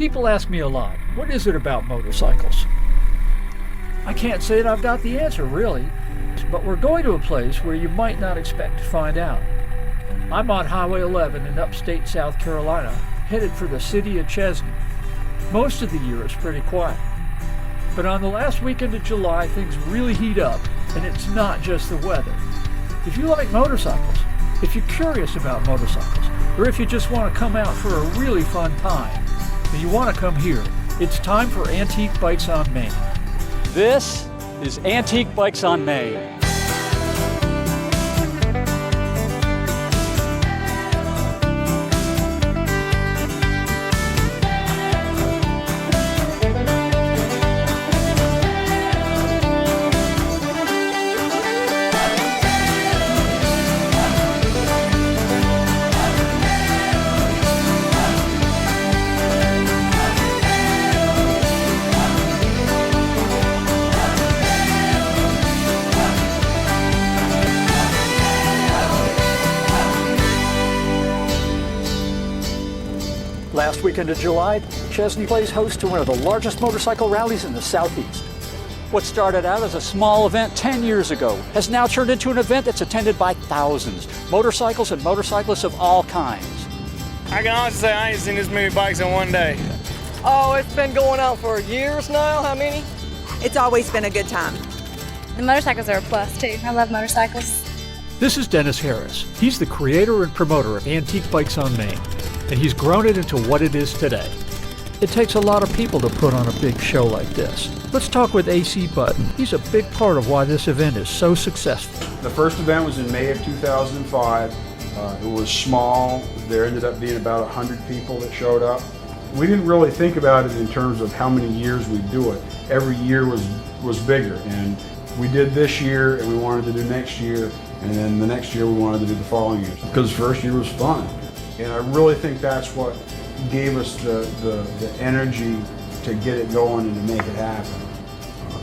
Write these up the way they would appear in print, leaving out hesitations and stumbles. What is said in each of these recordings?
People ask me a lot, what is it about motorcycles? I can't say that I've got the answer, really, but we're going to a place where you might not expect to find out. I'm on Highway 11 in upstate South Carolina, headed for the city of Chesnee. Most of the year is pretty quiet. But on the last weekend of July, things really heat up, and it's not just the weather. If you like motorcycles, if you're curious about motorcycles, or if you just want to come out for a really fun time, then you want to come here. It's time for Antique Bikes on Main. This is Antique Bikes on Main. Last weekend of July, Chesnee plays host to one of the largest motorcycle rallies in the Southeast. What started out as a small event 10 years ago has now turned into an event that's attended by thousands, motorcycles and motorcyclists of all kinds. I can honestly say I ain't seen this many bikes in one day. Oh, it's been going on for years now. How many? It's always been a good time. The motorcycles are a plus too. I love motorcycles. This is Dennis Harris. He's the creator and promoter of Antique Bikes on Main, and he's grown it into what it is today. It takes a lot of people to put on a big show like this. Let's talk with AC Button. He's a big part of why this event is so successful. The first event was in May of 2005. It was small. There ended up being about 100 people that showed up. We didn't really think about it in terms of how many years we'd do it. Every year was bigger, and we did this year and we wanted to do next year, and then the next year we wanted to do the following year, because the first year was fun. And I really think that's what gave us the energy to get it going and to make it happen.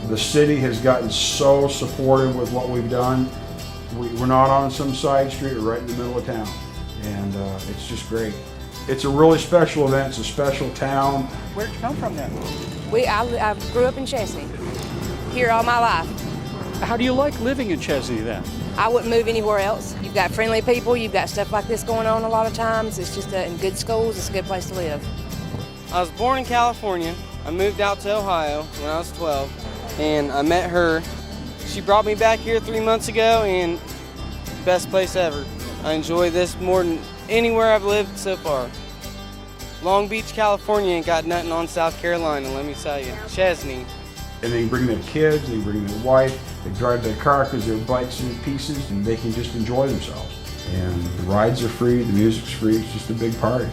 The city has gotten so supportive with what we've done. We're not on some side street, we're right in the middle of town. And it's just great. It's a really special event, it's a special town. Where'd you come from then? I grew up in Chesnee, here all my life. How do you like living in Chesnee then? I wouldn't move anywhere else. You've got friendly people, you've got stuff like this going on a lot of times. It's just in good schools, it's a good place to live. I was born in California. I moved out to Ohio when I was 12, and I met her. She brought me back here 3 months ago, and best place ever. I enjoy this more than anywhere I've lived so far. Long Beach, California ain't got nothing on South Carolina, let me tell you. Chesnee. And they can bring their kids, they can bring their wife, they drive their car because their bike's in pieces, and they can just enjoy themselves. And the rides are free, the music's free, it's just a big party.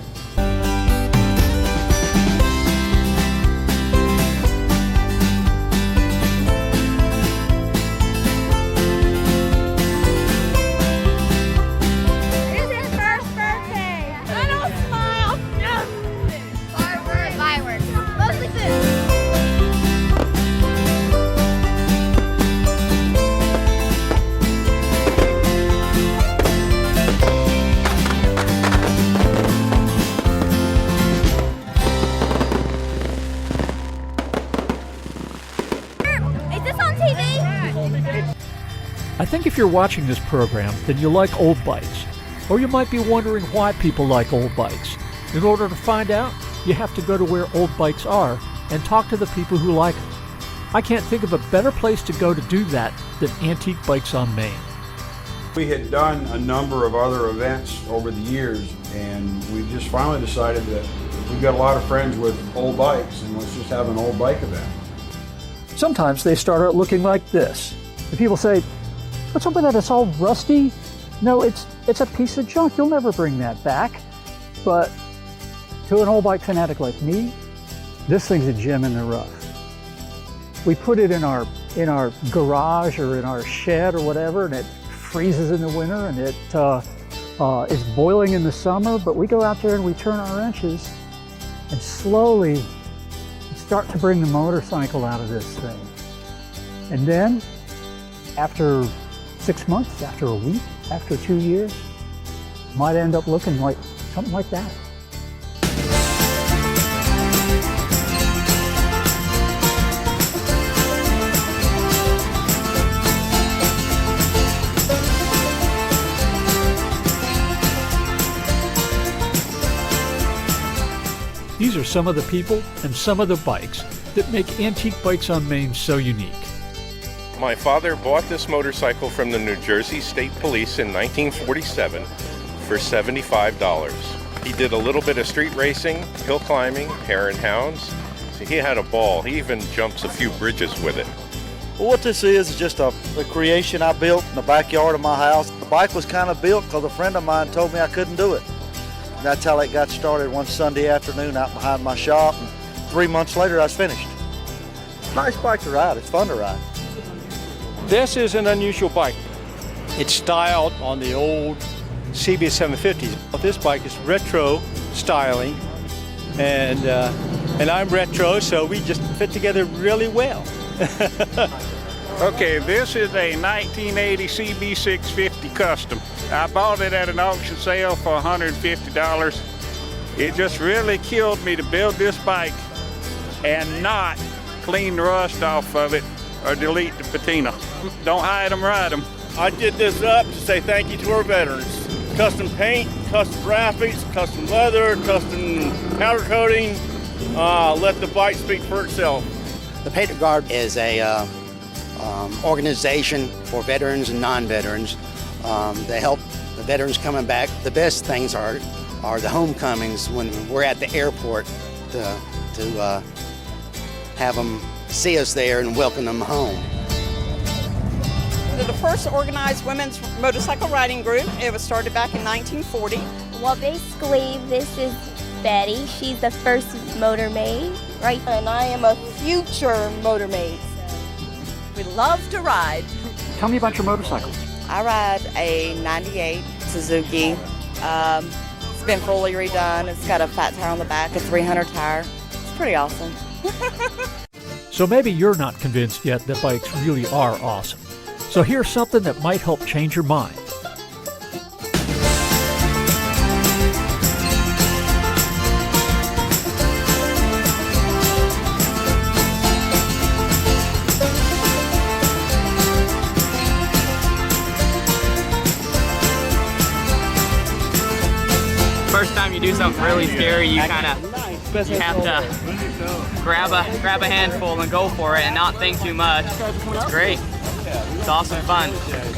I think if you're watching this program, then you like old bikes. Or you might be wondering why people like old bikes. In order to find out, you have to go to where old bikes are and talk to the people who like them. I can't think of a better place to go to do that than Antique Bikes on Main. We had done a number of other events over the years, and we just finally decided that we've got a lot of friends with old bikes, and let's just have an old bike event. Sometimes they start out looking like this. And people say, what's up with that? It's all rusty? No, it's a piece of junk. You'll never bring that back. But to an old bike fanatic like me, this thing's a gem in the rough. We put it in our garage or in our shed or whatever, and it freezes in the winter, and it is boiling in the summer. But we go out there and we turn our wrenches and slowly start to bring the motorcycle out of this thing. And then, after 6 months, after a week, after 2 years, might end up looking like something like that. These are some of the people and some of the bikes that make Antique Bikes on Main so unique. My father bought this motorcycle from the New Jersey State Police in 1947 for $75. He did a little bit of street racing, hill climbing, hare and hounds. So he had a ball. He even jumps a few bridges with it. Well, what this is just a creation I built in the backyard of my house. The bike was kind of built because a friend of mine told me I couldn't do it. And that's how it got started one Sunday afternoon out behind my shop. And 3 months later, I was finished. Nice bike to ride. It's fun to ride. This is an unusual bike. It's styled on the old CB 750s. This bike is retro styling, and I'm retro, so we just fit together really well. Okay, this is a 1980 CB 650 Custom. I bought it at an auction sale for $150. It just really killed me to build this bike and not clean the rust off of it or delete the patina. Don't hide them, ride them. I did this up to say thank you to our veterans. Custom paint, custom graphics, custom leather, custom powder coating. Let the bike speak for itself. The Patriot Guard is a organization for veterans and non-veterans. They help the veterans coming back. The best things are the homecomings when we're at the airport to have them see us there and welcome them home. The first organized women's motorcycle riding group. It was started back in 1940. Well, basically, this is Betty. She's the first motor maid, right? And I am a future motor maid. We love to ride. Tell me about your motorcycle. I ride a 98 Suzuki. It's been fully redone. It's got a fat tire on the back, a 300 tire. It's pretty awesome. So maybe you're not convinced yet that bikes really are awesome. So here's something that might help change your mind. First time you do something really scary, you have to grab a handful and go for it and not think too much. It's great. It's awesome fun.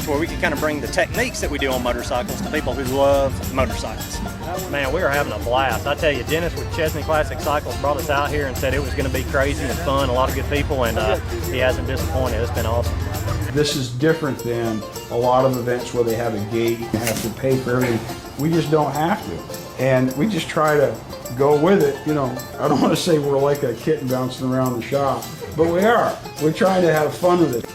Where we can kind of bring the techniques that we do on motorcycles to people who love motorcycles. Man, we are having a blast. I tell you, Dennis with Chesnee Classic Cycles brought us out here and said it was going to be crazy and fun, a lot of good people, and he hasn't disappointed. It's been awesome. This is different than a lot of events where they have a gate and have to pay for everything. We just don't have to. And we just try to go with it. You know, I don't want to say we're like a kitten bouncing around the shop, but we are. We're trying to have fun with it.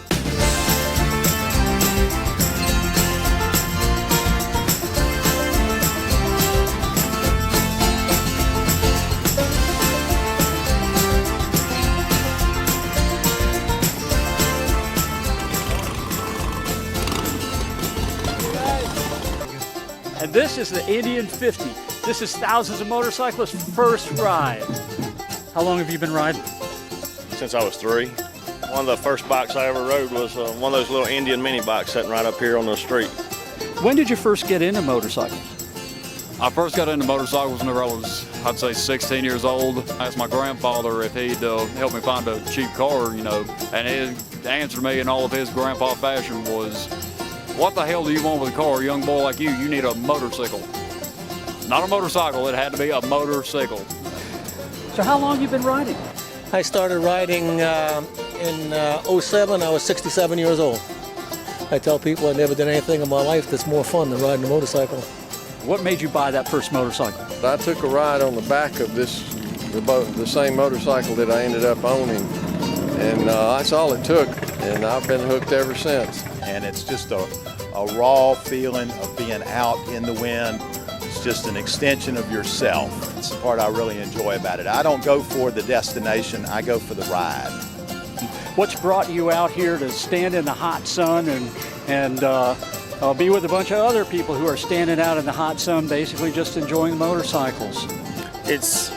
And this is the Indian 50. This is thousands of motorcyclists' first ride. How long have you been riding? Since I was 3. One of the first bikes I ever rode was one of those little Indian mini bikes sitting right up here on the street. When did you first get into motorcycles? I first got into motorcycles whenever I was, I'd say, 16 years old. I asked my grandfather if he'd help me find a cheap car, you know, and his answer to me in all of his grandpa fashion was, "What the hell do you want with a car, young boy like you? You need a motorcycle." Not a motorcycle, it had to be a motorcycle. So how long have you been riding? I started riding in 07. I was 67 years old. I tell people I never did anything in my life that's more fun than riding a motorcycle. What made you buy that first motorcycle? I took a ride on the back of the same motorcycle that I ended up owning, and that's all it took, and I've been hooked ever since. And it's just a raw feeling of being out in the wind. It's just an extension of yourself. It's the part I really enjoy about it. I don't go for the destination, I go for the ride. What's brought you out here to stand in the hot sun and be with a bunch of other people who are standing out in the hot sun, basically just enjoying the motorcycles? It's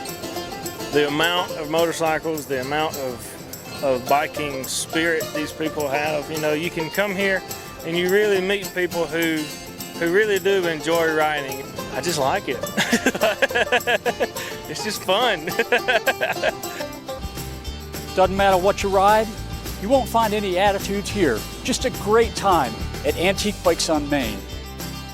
the amount of motorcycles, the amount of biking spirit these people have. You know, you can come here and you really meet people who really do enjoy riding. I just like it. it's just fun. Doesn't matter what you ride, you won't find any attitudes here. Just a great time at Antique Bikes on Main.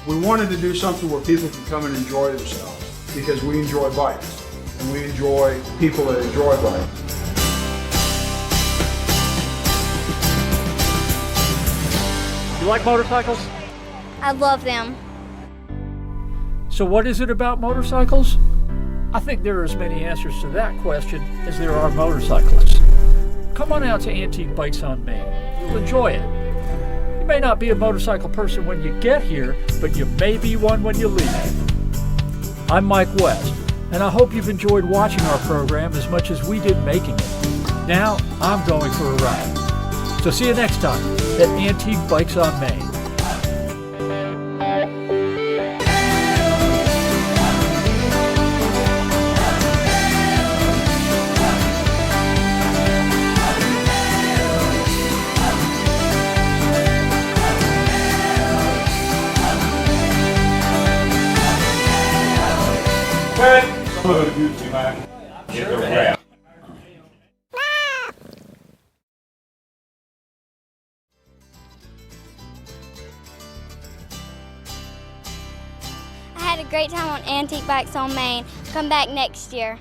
We wanted to do something where people can come and enjoy themselves because we enjoy bikes and we enjoy people that enjoy bikes. You like motorcycles? I love them. So what is it about motorcycles? I think there are as many answers to that question as there are motorcyclists. Come on out to Antique Bikes on Main. You'll enjoy it. You may not be a motorcycle person when you get here, but you may be one when you leave. I'm Mike West, and I hope you've enjoyed watching our program as much as we did making it. Now, I'm going for a ride. So see you next time at Antique Bikes on Main. Some of it used to might get the wrap. I had a great time on Antique Bikes on Main. Come back next year.